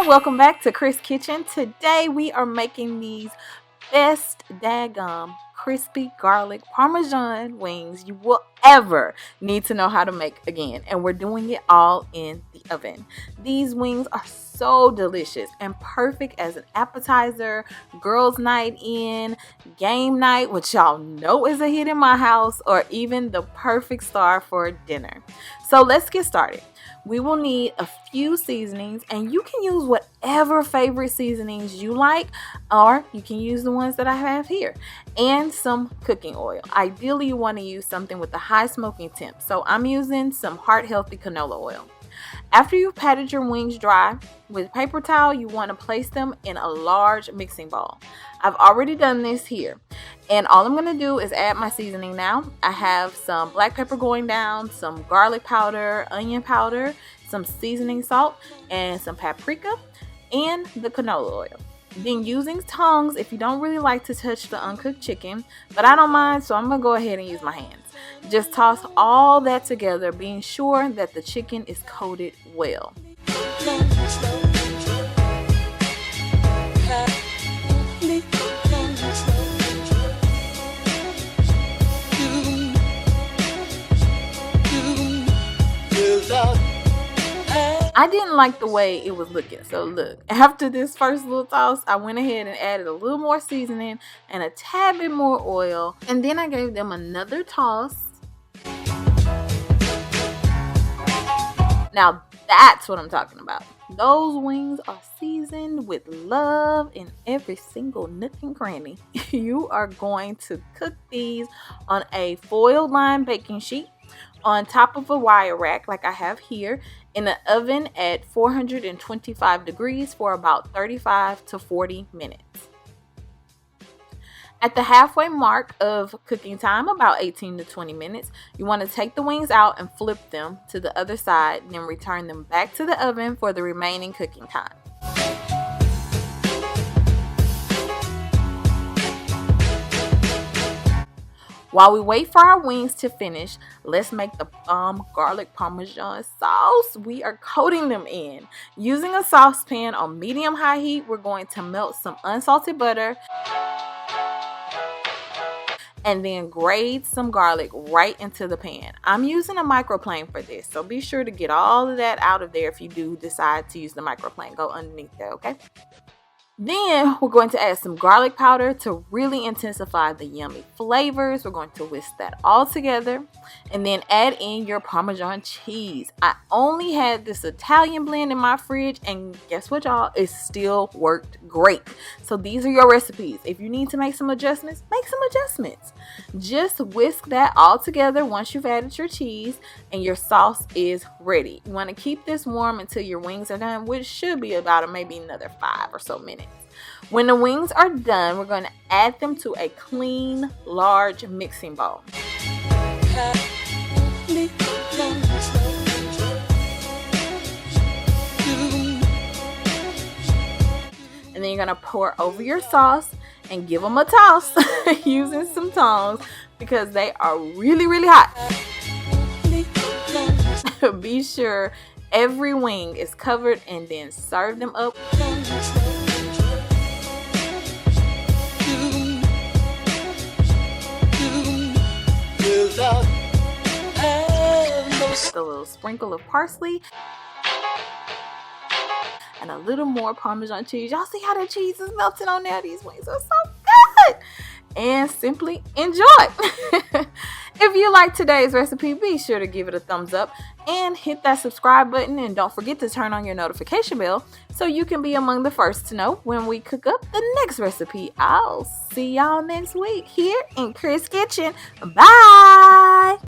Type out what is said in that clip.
y'all, welcome back to Chris Kitchen. Today we are making these best daggum crispy garlic parmesan wings you will ever need to know how to make again, and we're doing it all in the oven. These wings are so delicious and perfect as an appetizer, girls night in, game night, which y'all know is a hit in my house, or even the perfect star for dinner. So let's get started. We will need a few seasonings, and you can use whatever favorite seasonings you like, or you can use the ones that I have here, and some cooking oil. Ideally, you want to use something with a high smoking temp, so I'm using some heart healthy canola oil. After you've patted your wings dry, with paper towel, you want to place them in a large mixing bowl. I've already done this here, and all I'm going to do is add my seasoning now. I have some black pepper going down, some garlic powder, onion powder, some seasoning salt, and some paprika, and the canola oil. Then using tongs if you don't really like to touch the uncooked chicken, but I don't mind, so I'm going to go ahead and use my hands. Just toss all that together, being sure that the chicken is coated well. I didn't like the way it was looking, so look, after this first little toss, I went ahead and added a little more seasoning and a tad bit more oil, and then I gave them another toss. Now that's what I'm talking about. Those wings are seasoned with love in every single nook and cranny. You are going to cook these on a foil lined baking sheet on top of a wire rack like I have here, in the oven at 425 degrees for about 35 to 40 minutes. At the halfway mark of cooking time, about 18 to 20 minutes, you want to take the wings out and flip them to the other side, then return them back to the oven for the remaining cooking time. While we wait for our wings to finish, let's make the garlic parmesan sauce we are coating them in. Using a saucepan on medium-high heat, we're going to melt some unsalted butter and then grate some garlic right into the pan. I'm using a microplane for this, so be sure to get all of that out of there if you do decide to use the microplane. Go underneath there, okay? Then we're going to add some garlic powder to really intensify the yummy flavors. We're going to whisk that all together and then add in your Parmesan cheese. I only had this Italian blend in my fridge, and guess what, y'all? It still worked great. So these are your recipes. If you need to make some adjustments, make some adjustments. Just whisk that all together once you've added your cheese and your sauce is ready. You want to keep this warm until your wings are done, which should be about maybe another 5 or so minutes. When the wings are done, we're going to add them to a clean, large mixing bowl. And then you're going to pour over your sauce and give them a toss using some tongs because they are really, really hot. Be sure every wing is covered and then serve them up. With a little sprinkle of parsley and a little more Parmesan cheese. Y'all see how the cheese is melting on there? These wings are so good. And simply enjoy. If you like today's recipe, be sure to give it a thumbs up and hit that subscribe button, and don't forget to turn on your notification bell so you can be among the first to know when we cook up the next recipe. I'll see y'all next week here in Chris Kitchen. Bye.